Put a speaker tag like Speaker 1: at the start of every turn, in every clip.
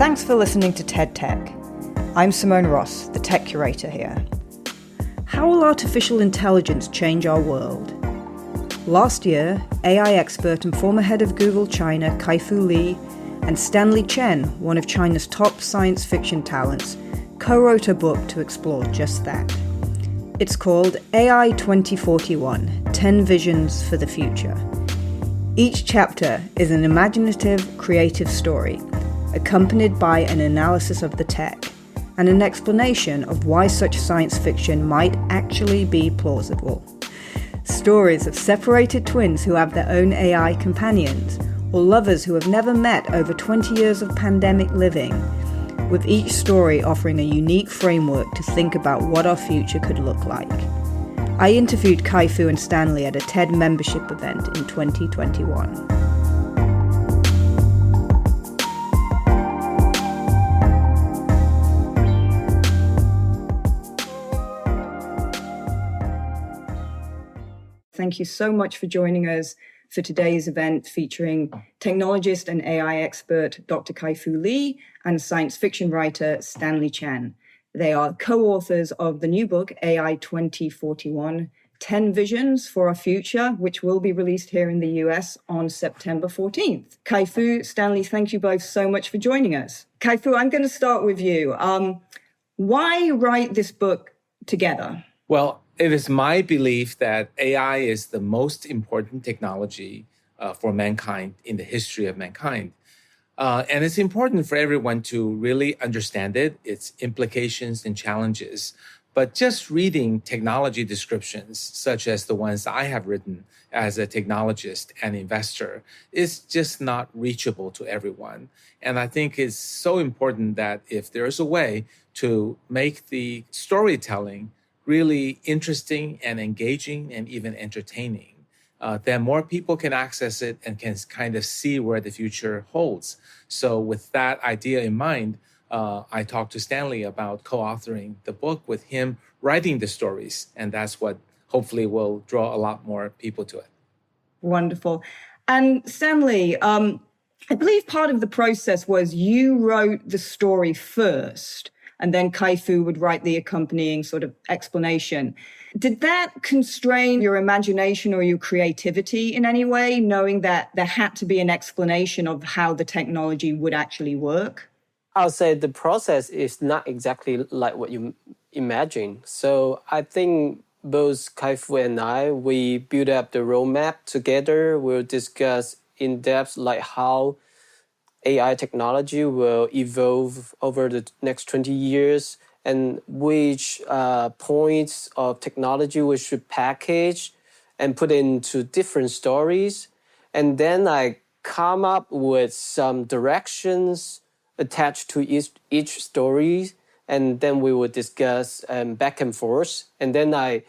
Speaker 1: Thanks for listening to TED Tech. I'm Simone Ross, the tech curator here. How will artificial intelligence change our world? Last year, AI expert and former head of Google China, Kai-Fu Lee, and Stanley Chen, one of China's top science fiction talents, co-wrote a book to explore just that. It's called AI 2041, 10 Visions for the Future. Each chapter is an imaginative, creative story, accompanied by an analysis of the tech and an explanation of why such science fiction might actually be plausible. Stories of separated twins who have their own AI companions, or lovers who have never met over 20 years of pandemic living, with each story offering a unique framework to think about what our future could look like. I interviewed Kai-Fu and Stanley at a TED membership event in 2021. Thank you so much for joining us for today's event featuring technologist and AI expert Dr. Kai-Fu Lee and science fiction writer Stanley Chen. They are co-authors of the new book, AI 2041, 10 Visions for Our Future, which will be released here in the US on September 14th. Kai-Fu, Stanley, thank you both so much for joining us. Kai-Fu, I'm going to start with you. Why write this book together?
Speaker 2: Well, it is my belief that AI is the most important technology for mankind in the history of mankind. And it's important for everyone to really understand it, its implications and challenges. But just reading technology descriptions, such as the ones I have written as a technologist and investor, is just not reachable to everyone. And I think it's so important that if there's a way to make the storytelling really interesting and engaging and even entertaining, then more people can access it and can kind of see where the future holds. So with that idea in mind, I talked to Stanley about co-authoring the book with him writing the stories. And that's what hopefully will draw a lot more people to it.
Speaker 1: Wonderful. And Stanley, I believe part of the process was you wrote the story first, and then Kai-Fu would write the accompanying sort of explanation. Did that constrain your imagination or your creativity in any way, knowing that there had to be an explanation of how the technology would actually work?
Speaker 3: I'll say the process is not exactly like what you imagine. So I think both Kai-Fu and I, we build up the roadmap together. We'll discuss in depth like how AI technology will evolve over the next 20 years and which points of technology we should package and put into different stories. And then I come up with some directions attached to each story. And then we will discuss back and forth. And then I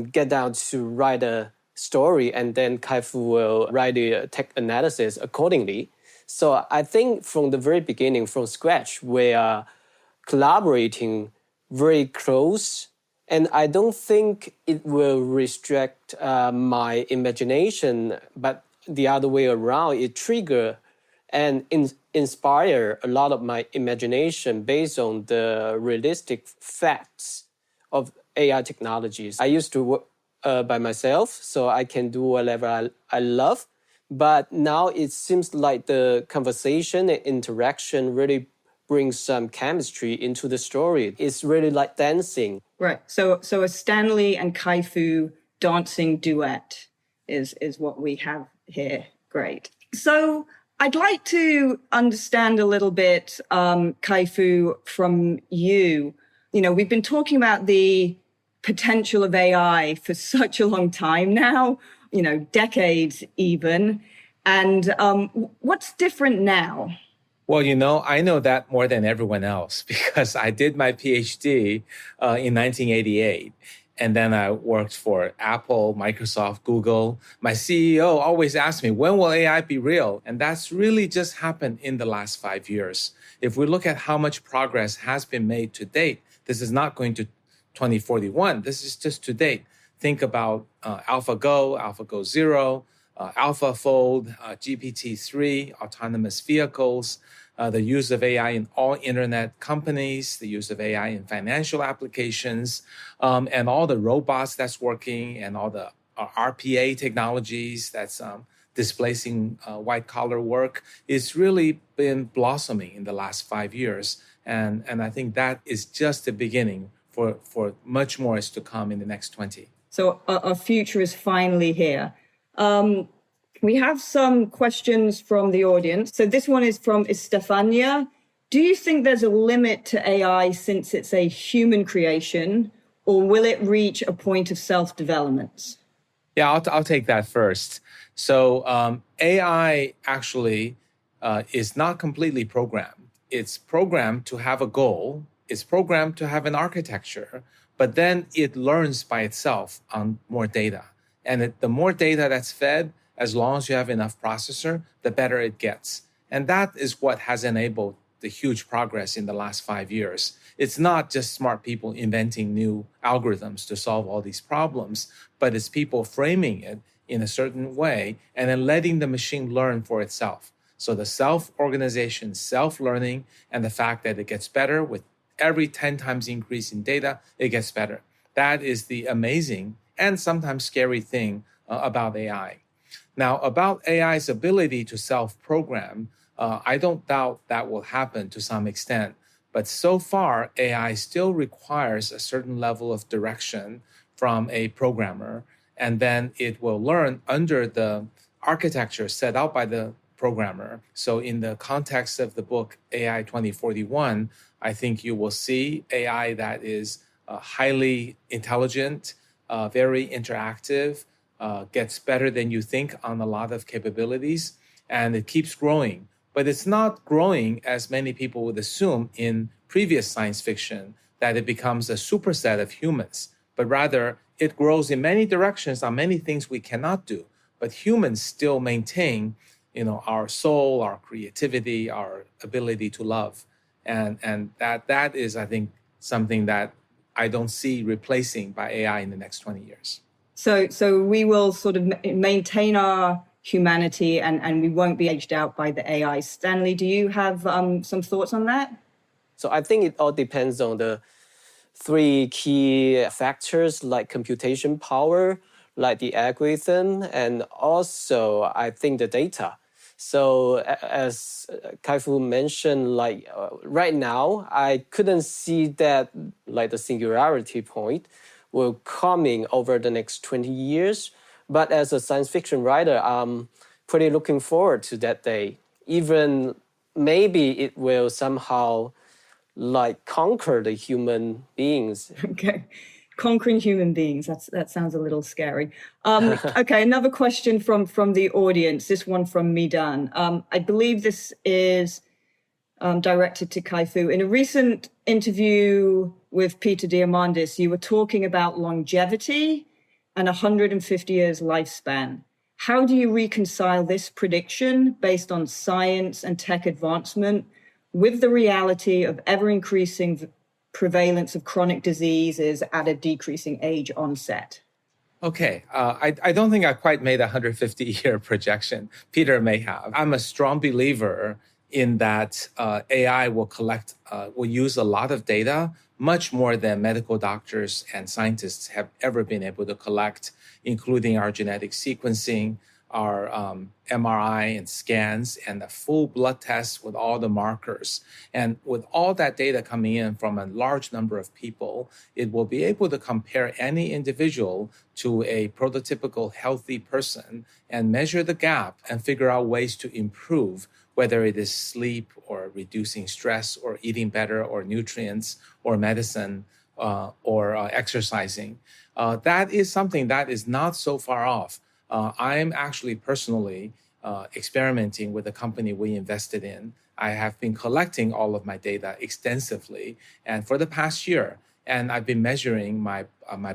Speaker 3: get down to write a story, and then Kai-Fu will write the tech analysis accordingly. So I think from the very beginning, from scratch, we are collaborating very close. And I don't think it will restrict my imagination, but the other way around, it trigger and inspire a lot of my imagination based on the realistic facts of AI technologies. I used to work by myself, so I can do whatever I love. But now it seems like the conversation and interaction really brings some chemistry into the story. It's really like dancing.
Speaker 1: Right. So a Stanley and Kai-Fu dancing duet is what we have here. Great. So I'd like to understand a little bit, Kai-Fu, from you. You know, we've been talking about the potential of AI for such a long time now, decades even. And what's different now?
Speaker 2: Well, I know that more than everyone else because I did my PhD in 1988. And then I worked for Apple, Microsoft, Google. My CEO always asked me, when will AI be real? And that's really just happened in the last 5 years. If we look at how much progress has been made to date, this is not going to 2041. This is just to date. Think about AlphaGo, AlphaGo Zero, AlphaFold, GPT-3, autonomous vehicles, the use of AI in all internet companies, the use of AI in financial applications, and all the robots that's working and all the RPA technologies that's displacing white collar work. It's really been blossoming in the last 5 years. And I think that is just the beginning for much more is to come in the next 20.
Speaker 1: So our future is finally here. We have some questions from the audience. So this one is from Estefania. Do you think there's a limit to AI since it's a human creation, or will it reach a point of self-development?
Speaker 2: Yeah, I'll take that first. So AI actually is not completely programmed. It's programmed to have a goal. It's programmed to have an architecture, but then it learns by itself on more data. And the more data that's fed, as long as you have enough processor, the better it gets. And that is what has enabled the huge progress in the last 5 years. It's not just smart people inventing new algorithms to solve all these problems, but it's people framing it in a certain way and then letting the machine learn for itself. So the self-organization, self-learning, and the fact that it gets better with every 10 times increase in data, it gets better. That is the amazing and sometimes scary thing about AI. Now, about AI's ability to self-program, I don't doubt that will happen to some extent. But so far, AI still requires a certain level of direction from a programmer, and then it will learn under the architecture set out by the programmer. So in the context of the book AI 2041, I think you will see AI that is highly intelligent, very interactive, gets better than you think on a lot of capabilities, and it keeps growing. But it's not growing as many people would assume in previous science fiction, that it becomes a superset of humans, but rather it grows in many directions on many things we cannot do. But humans still maintain, our soul, our creativity, our ability to love. And that is, I think, something that I don't see replacing by AI in the next 20 years.
Speaker 1: So we will sort of maintain our humanity and we won't be aged out by the AI. Stanley, do you have some thoughts on that?
Speaker 3: So I think it all depends on the three key factors like computation power, like the algorithm, and also I think the data. So as Kai-Fu mentioned, right now, I couldn't see that the singularity point will coming over the next 20 years. But as a science fiction writer, I'm pretty looking forward to that day. Even maybe it will somehow conquer the human beings.
Speaker 1: Okay. Conquering human beings. That sounds a little scary. Okay, another question from the audience. This one from Midan. I believe this is directed to Kai-Fu. In a recent interview with Peter Diamandis, you were talking about longevity and 150 years lifespan. How do you reconcile this prediction based on science and tech advancement with the reality of ever-increasing prevalence of chronic diseases at a decreasing age onset?
Speaker 2: Okay, I don't think I quite made a 150-year projection. Peter may have. I'm a strong believer in that AI will use a lot of data, much more than medical doctors and scientists have ever been able to collect, including our genetic sequencing, our MRI and scans, and the full blood tests with all the markers. And with all that data coming in from a large number of people, it will be able to compare any individual to a prototypical healthy person and measure the gap and figure out ways to improve, whether it is sleep or reducing stress or eating better or nutrients or medicine or exercising. That is something that is not so far off. I'm actually personally experimenting with the company we invested in. I have been collecting all of my data extensively, and for the past year, and I've been measuring my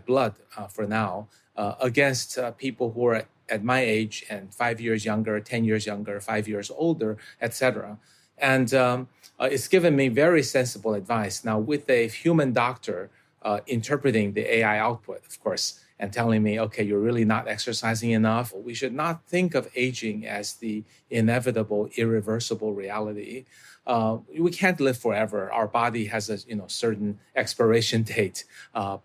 Speaker 2: blood for now against people who are at my age and 5 years younger, 10 years younger, 5 years older, etc. And it's given me very sensible advice. Now, with a human doctor interpreting the AI output, of course, and telling me, okay, you're really not exercising enough. We should not think of aging as the inevitable, irreversible reality. We can't live forever. Our body has a certain expiration date, I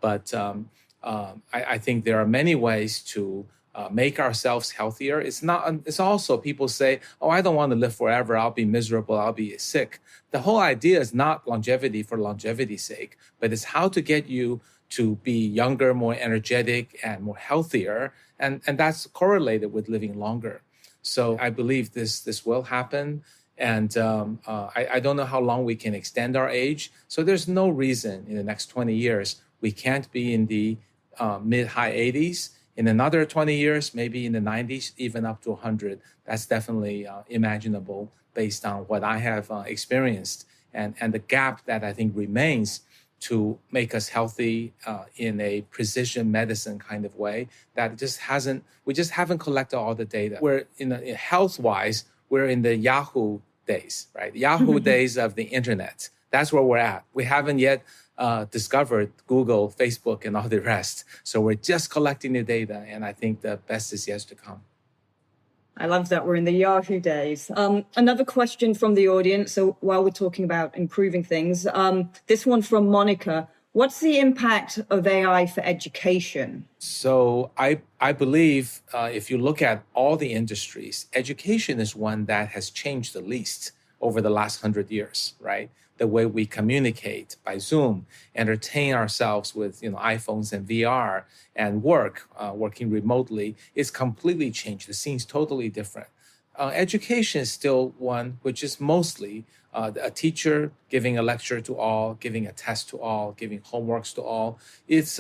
Speaker 2: think there are many ways to make ourselves healthier. It's not. It's also people say, "Oh, I don't want to live forever. I'll be miserable. I'll be sick." The whole idea is not longevity for longevity's sake, but it's how to get you to be younger, more energetic, and more healthier, and that's correlated with living longer. So I believe this will happen. And I don't know how long we can extend our age. So there's no reason in the next 20 years we can't be in the mid-high 80s. In another 20 years, maybe in the 90s, even up to 100. That's definitely imaginable based on what I have experienced and the gap that I think remains to make us healthy in a precision medicine kind of way that we just haven't collected all the data. We're in health-wise, we're in the Yahoo days, right? Yahoo days of the internet. That's where we're at. We haven't yet discovered Google, Facebook, and all the rest. So we're just collecting the data, and I think the best is yet to come.
Speaker 1: I love that we're in the Yahoo days. Another question from the audience. So while we're talking about improving things, this one from Monica. What's the impact of AI for education?
Speaker 2: So I believe if you look at all the industries, education is one that has changed the least over the last 100 years, right? The way we communicate by Zoom, entertain ourselves with iPhones and VR, and working remotely is completely changed. The scene's totally different. Education is still one which is mostly a teacher giving a lecture to all, giving a test to all, giving homeworks to all. It's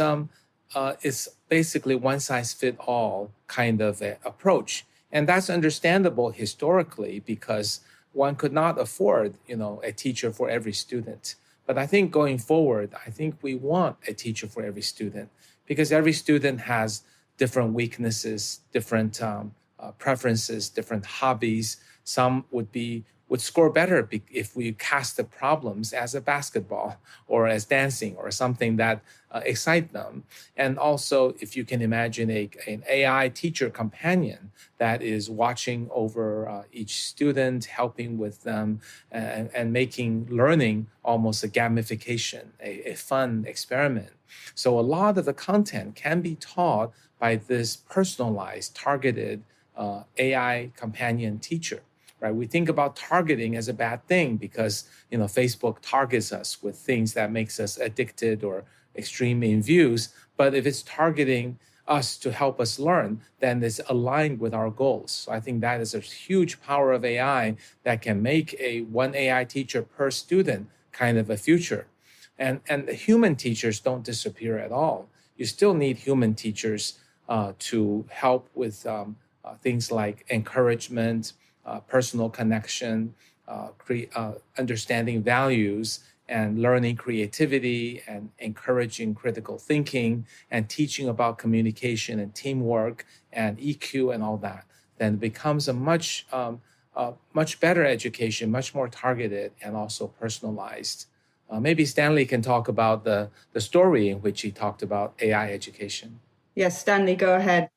Speaker 2: basically one size fit all kind of approach, and that's understandable historically because one could not afford, a teacher for every student. But I think going forward, I think we want a teacher for every student because every student has different weaknesses, different preferences, different hobbies. Some would score better if we cast the problems as a basketball or as dancing or something that excite them. And also, if you can imagine an AI teacher companion that is watching over each student, helping with them, and making learning almost a gamification, a fun experiment. So a lot of the content can be taught by this personalized, targeted AI companion teacher. Right? We think about targeting as a bad thing because Facebook targets us with things that makes us addicted or extreme in views. But if it's targeting us to help us learn, then it's aligned with our goals. So I think that is a huge power of AI that can make a one AI teacher per student kind of a future. And the human teachers don't disappear at all. You still need human teachers to help with things like encouragement, personal connection, understanding values, and learning creativity and encouraging critical thinking and teaching about communication and teamwork and EQ and all that. Then it becomes a much better education, much more targeted and also personalized. Maybe Stanley can talk about the story in which he talked about AI education.
Speaker 1: Yes, Stanley, go ahead.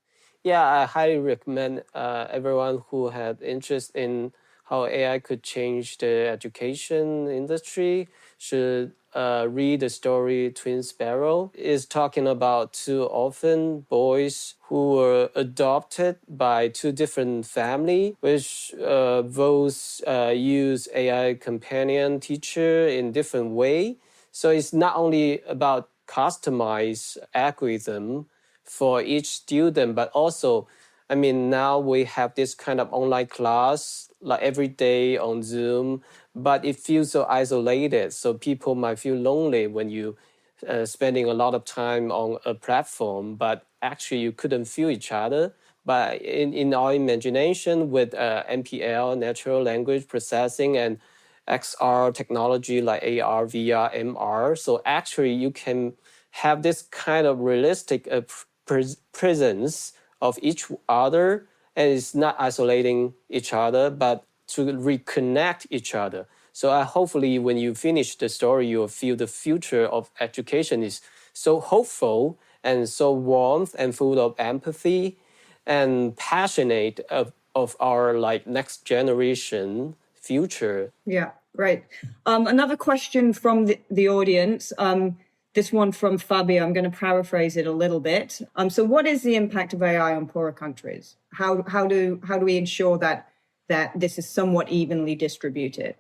Speaker 3: Yeah, I highly recommend everyone who had interest in how AI could change the education industry should read the story Twin Sparrow. It's talking about two orphan boys who were adopted by two different families, which both use AI companion teacher in different way. So it's not only about customized algorithm for each student, but also, now we have this kind of online class like every day on Zoom, but it feels so isolated. So people might feel lonely when you spending a lot of time on a platform, but actually you couldn't feel each other. But in our imagination with NPL, natural language processing, and XR technology like AR, VR, MR, so actually you can have this kind of realistic presence of each other, and it's not isolating each other, but to reconnect each other. So hopefully when you finish the story, you'll feel the future of education is so hopeful and so warm and full of empathy and passionate of our like next generation future.
Speaker 1: Yeah, great. Another question from the audience. This one from Fabio. I'm going to paraphrase it a little bit. So, what is the impact of AI on poorer countries? How do we ensure that this is somewhat evenly distributed?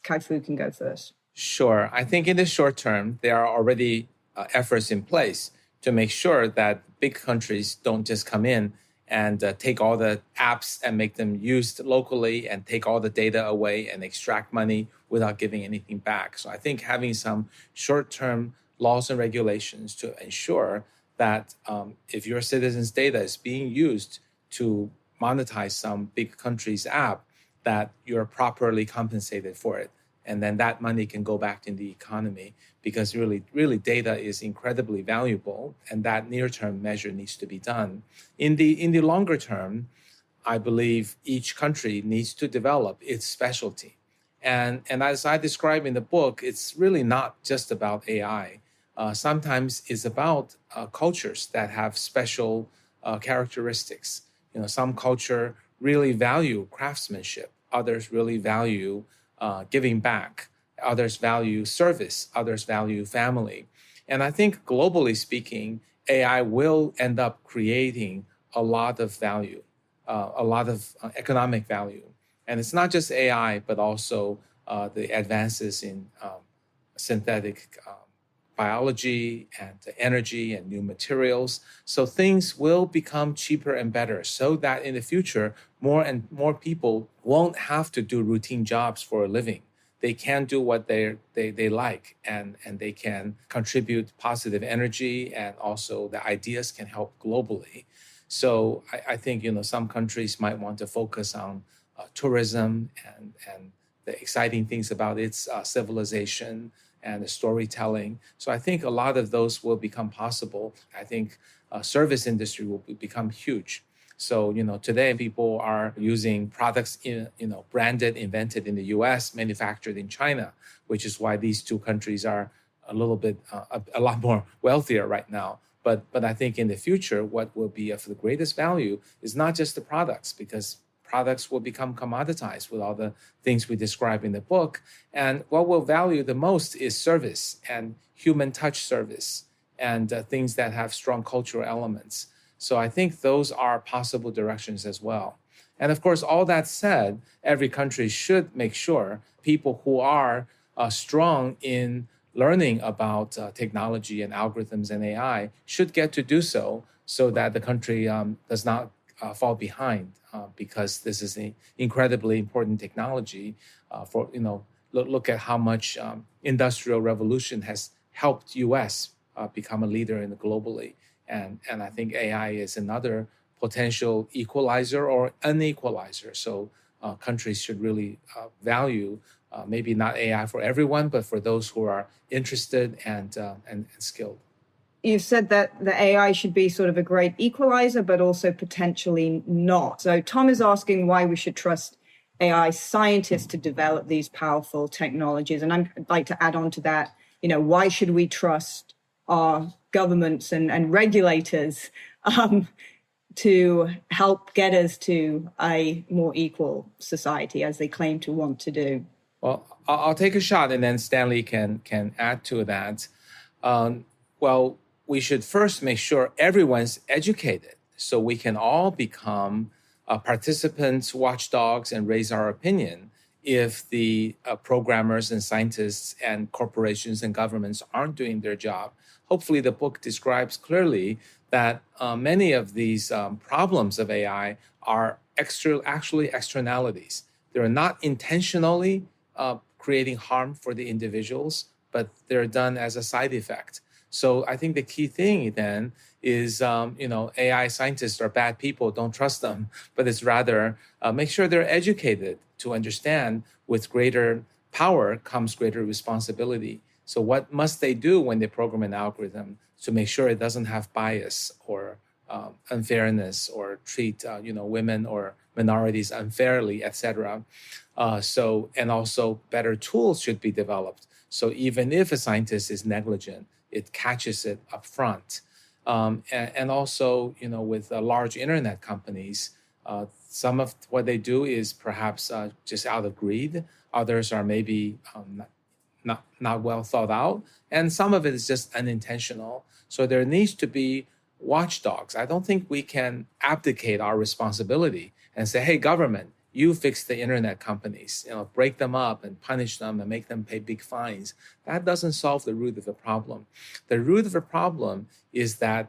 Speaker 1: Kai-Fu can go first.
Speaker 2: Sure. I think in the short term, there are already efforts in place to make sure that big countries don't just come in and take all the apps and make them used locally and take all the data away and extract money without giving anything back. So I think having some short-term laws and regulations to ensure that if your citizens' data is being used to monetize some big country's app, that you're properly compensated for it. And then that money can go back in the economy because really data is incredibly valuable, and that near-term measure needs to be done. In the longer term, I believe each country needs to develop its specialty. And as I describe in the book, it's really not just about AI. Sometimes it's about cultures that have special characteristics. Some culture really value craftsmanship. Others really value giving back. Others value service. Others value family. And I think globally speaking, AI will end up creating a lot of value, a lot of economic value. And it's not just AI, but also the advances in synthetic biology and energy and new materials. So things will become cheaper and better so that in the future, more and more people won't have to do routine jobs for a living. They can do what they like, and they can contribute positive energy, and also the ideas can help globally. So I think some countries might want to focus on tourism and the exciting things about its civilization and the storytelling. So I think a lot of those will become possible. I think service industry will become huge. So, today people are using products, branded, invented in the US, manufactured in China, which is why these two countries are a little bit, a lot more wealthier right now. But I think in the future, what will be of the greatest value is not just the products, because products will become commoditized with all the things we describe in the book. And what we'll value the most is service and human touch service and things that have strong cultural elements. So I think those are possible directions as well. And of course, all that said, every country should make sure people who are strong in learning about technology and algorithms and AI should get to do so that the country does not fall behind, because this is an incredibly important technology. Look at how much industrial revolution has helped U.S. Become a leader globally. And I think AI is another potential equalizer or unequalizer. So countries should really value maybe not AI for everyone, but for those who are interested and skilled.
Speaker 1: You've said that the AI should be sort of a great equalizer, but also potentially not. So Tom is asking why we should trust AI scientists to develop these powerful technologies. And I'd like to add on to that, why should we trust our governments and regulators to help get us to a more equal society, as they claim to want to do?
Speaker 2: Well, I'll take a shot, and then Stanley can add to that. We should first make sure everyone's educated so we can all become participants, watchdogs, and raise our opinion if the programmers and scientists and corporations and governments aren't doing their job. Hopefully, the book describes clearly that many of these problems of AI are actually externalities. They're not intentionally creating harm for the individuals, but they're done as a side effect. So I think the key thing then is, AI scientists are bad people, don't trust them, but it's rather make sure they're educated to understand with greater power comes greater responsibility. So what must they do when they program an algorithm to make sure it doesn't have bias or unfairness or treat, women or minorities unfairly, etc. And also better tools should be developed. So even if a scientist is negligent, it catches it up front. And also, with large internet companies, some of what they do is perhaps just out of greed. Others are maybe not well thought out, and some of it is just unintentional. So there needs to be watchdogs. I don't think we can abdicate our responsibility and say, hey, government, you fix the internet companies, break them up and punish them and make them pay big fines. That doesn't solve the root of the problem. The root of the problem is that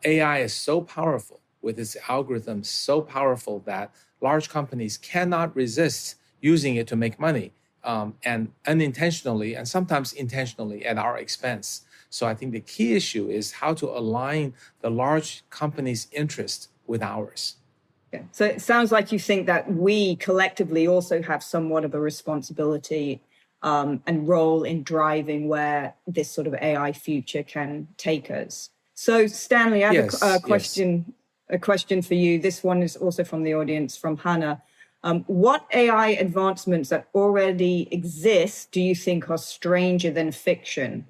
Speaker 2: AI is so powerful, with its algorithms so powerful, that large companies cannot resist using it to make money, and unintentionally and sometimes intentionally at our expense. So I think the key issue is how to align the large companies' interest with ours.
Speaker 1: Yeah. So it sounds like you think that we collectively also have somewhat of a responsibility and role in driving where this sort of AI future can take us. So Stanley, I have a question for you. This one is also from the audience, from Hannah. What AI advancements that already exist do you think are stranger than fiction?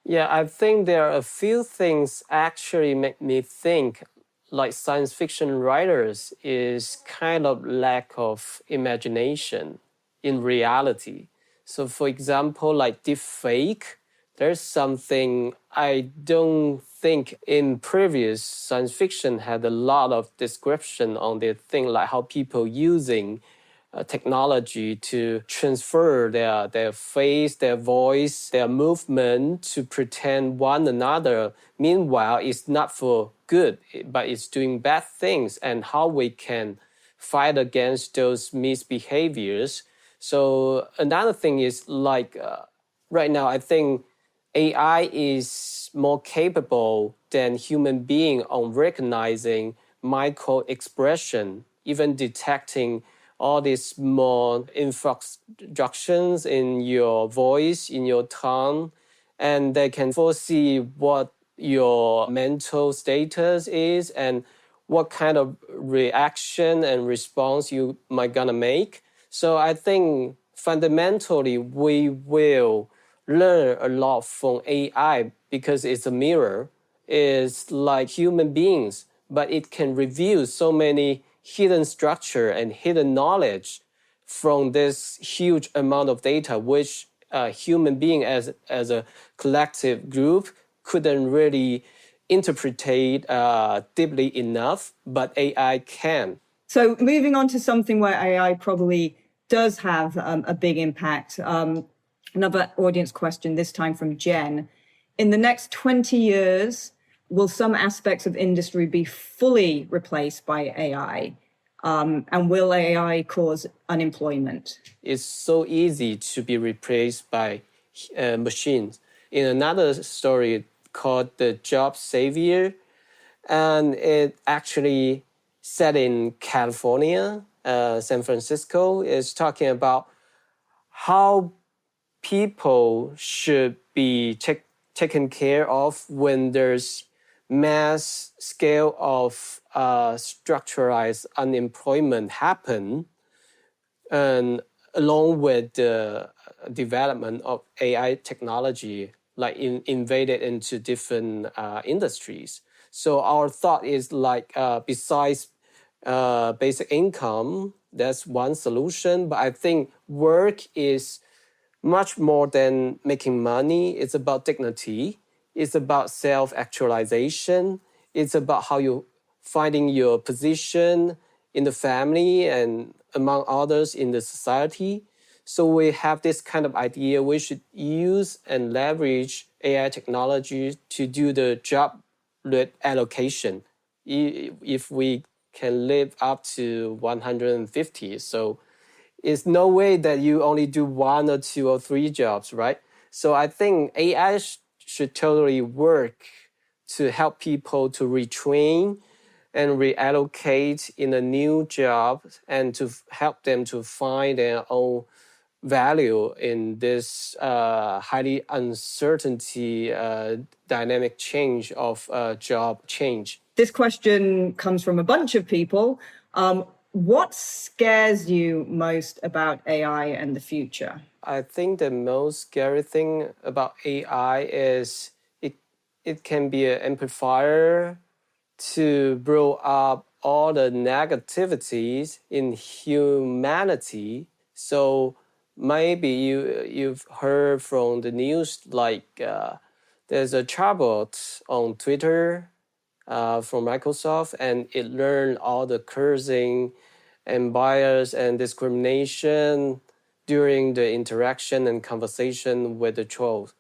Speaker 3: Yeah, I think there are a few things actually make me think like science fiction writers is kind of lack of imagination in reality. So for example, like deepfake, there's something I don't think in previous science fiction had a lot of description on the thing, like how people using technology to transfer their face, their voice, their movement to pretend one another. Meanwhile, it's not for good, but it's doing bad things, and how we can fight against those misbehaviors. So another thing is like right now, I think AI is more capable than human being on recognizing micro expression, even detecting all these small instructions in your voice, in your tongue, and they can foresee what your mental status is and what kind of reaction and response you might gonna make. So I think fundamentally we will learn a lot from AI because it's a mirror. It's like human beings, but it can reveal so many hidden structure and hidden knowledge from this huge amount of data, which human being as a collective group couldn't really interpretate deeply enough, but AI can.
Speaker 1: So moving on to something where AI probably does have a big impact. Another audience question, this time from Jen. In the next 20 years, will some aspects of industry be fully replaced by AI? And will AI cause unemployment?
Speaker 3: It's so easy to be replaced by machines. In another story called The Job Savior, and it actually set in California, San Francisco, is talking about how people should be taken care of when there's mass scale of structuralized unemployment happen, and along with the development of AI technology, like invaded into different industries. So our thought is like besides basic income, that's one solution, but I think work is much more than making money. It's about dignity. It's about self-actualization. It's about how you finding your position in the family and among others in the society. So we have this kind of idea we should use and leverage AI technology to do the job allocation if we can live up to 150. So it's no way that you only do 1 or 2 or 3 jobs, right? So I think AI should totally work to help people to retrain and reallocate in a new job and to help them to find their own value in this highly uncertainty, dynamic change of job change.
Speaker 1: This question comes from a bunch of people. What scares you most about AI and the future?
Speaker 3: I think the most scary thing about AI is it it can be an amplifier to blow up all the negativities in humanity. So maybe you've heard from the news like there's a chatbot on Twitter from Microsoft, and it learned all the cursing and bias and discrimination during the interaction and conversation with the trolls.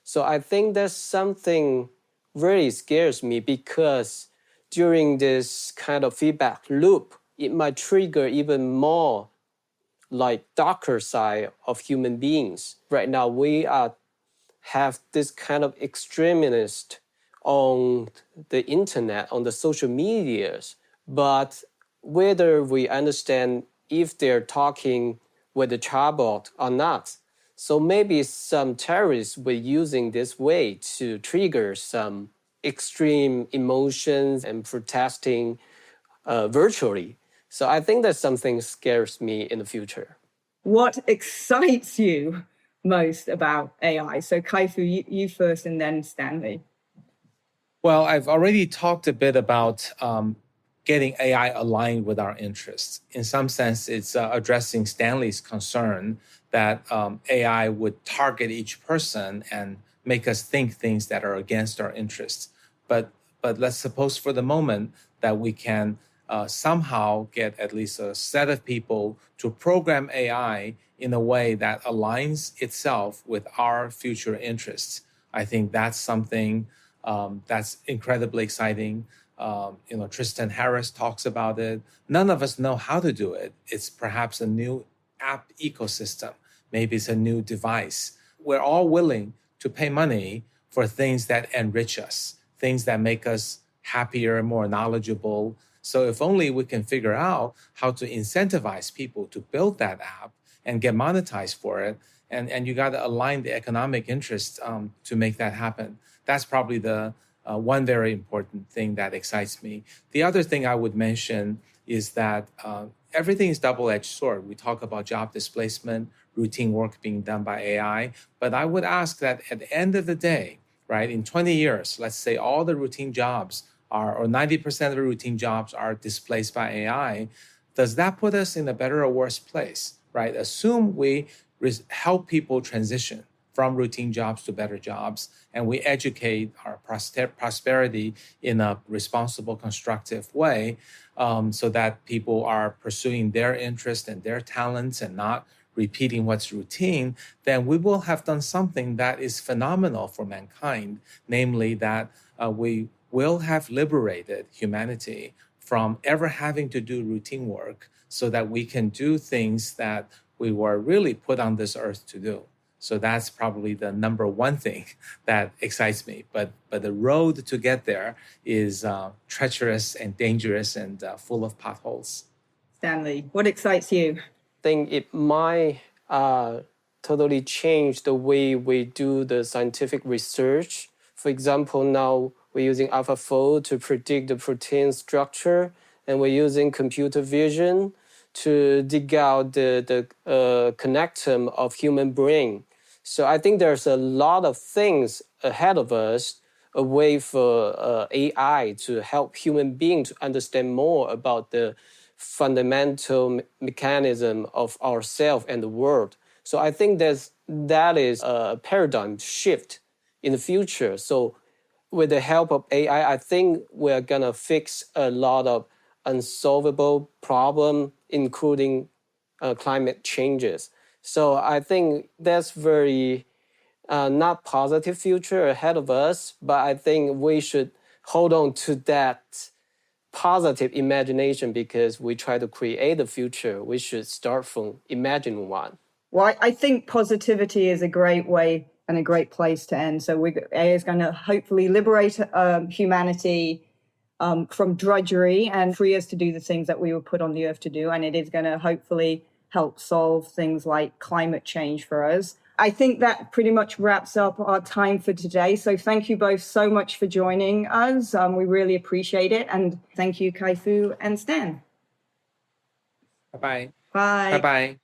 Speaker 3: So I think that's something really scares me, because during this kind of feedback loop, it might trigger even more like darker side of human beings. Right now, we have this kind of extremist on the internet, on the social medias, but whether we understand if they're talking with the chatbot or not. So maybe some terrorists were using this way to trigger some extreme emotions and protesting virtually. So I think that something scares me in the future.
Speaker 1: What excites you most about AI? So Kai-Fu, you first and then Stanley.
Speaker 2: Well, I've already talked a bit about getting AI aligned with our interests. In some sense, it's addressing Stanley's concern that AI would target each person and make us think things that are against our interests. But let's suppose for the moment that we can somehow get at least a set of people to program AI in a way that aligns itself with our future interests. I think that's something that's incredibly exciting. Tristan Harris talks about it. None of us know how to do it. It's perhaps a new app ecosystem. Maybe it's a new device. We're all willing to pay money for things that enrich us, things that make us happier, more knowledgeable. So if only we can figure out how to incentivize people to build that app and get monetized for it, and you got to align the economic interest to make that happen. That's probably the one very important thing that excites me. The other thing I would mention is that everything is double-edged sword. We talk about job displacement, routine work being done by AI, but I would ask that at the end of the day, right, in 20 years, let's say all the routine jobs or 90% of the routine jobs are displaced by AI, does that put us in a better or worse place, right? Assume we help people transition from routine jobs to better jobs, and we educate our prosperity in a responsible, constructive way, so that people are pursuing their interests and their talents and not repeating what's routine, then we will have done something that is phenomenal for mankind, namely that we will have liberated humanity from ever having to do routine work so that we can do things that we were really put on this earth to do. So that's probably the number one thing that excites me. But the road to get there is treacherous and dangerous and full of potholes.
Speaker 1: Stanley, what excites you?
Speaker 3: I think it might totally change the way we do the scientific research. For example, now we're using AlphaFold to predict the protein structure, and we're using computer vision to dig out the connectome of human brain. So I think there's a lot of things ahead of us, a way for AI to help human beings to understand more about the fundamental mechanism of ourselves and the world. So I think that is a paradigm shift in the future. So with the help of AI, I think we're gonna fix a lot of unsolvable problem, including climate changes. So I think that's very not positive future ahead of us, but I think we should hold on to that positive imagination, because we try to create the future. We should start from imagining one.
Speaker 1: Well, I think positivity is a great way and a great place to end. So AI is going to hopefully liberate humanity from drudgery and free us to do the things that we were put on the earth to do. And it is going to hopefully help solve things like climate change for us. I think that pretty much wraps up our time for today. So thank you both so much for joining us. We really appreciate it. And thank you, Kai-Fu and Stan.
Speaker 2: Bye-bye.
Speaker 1: Bye.
Speaker 2: Bye-bye.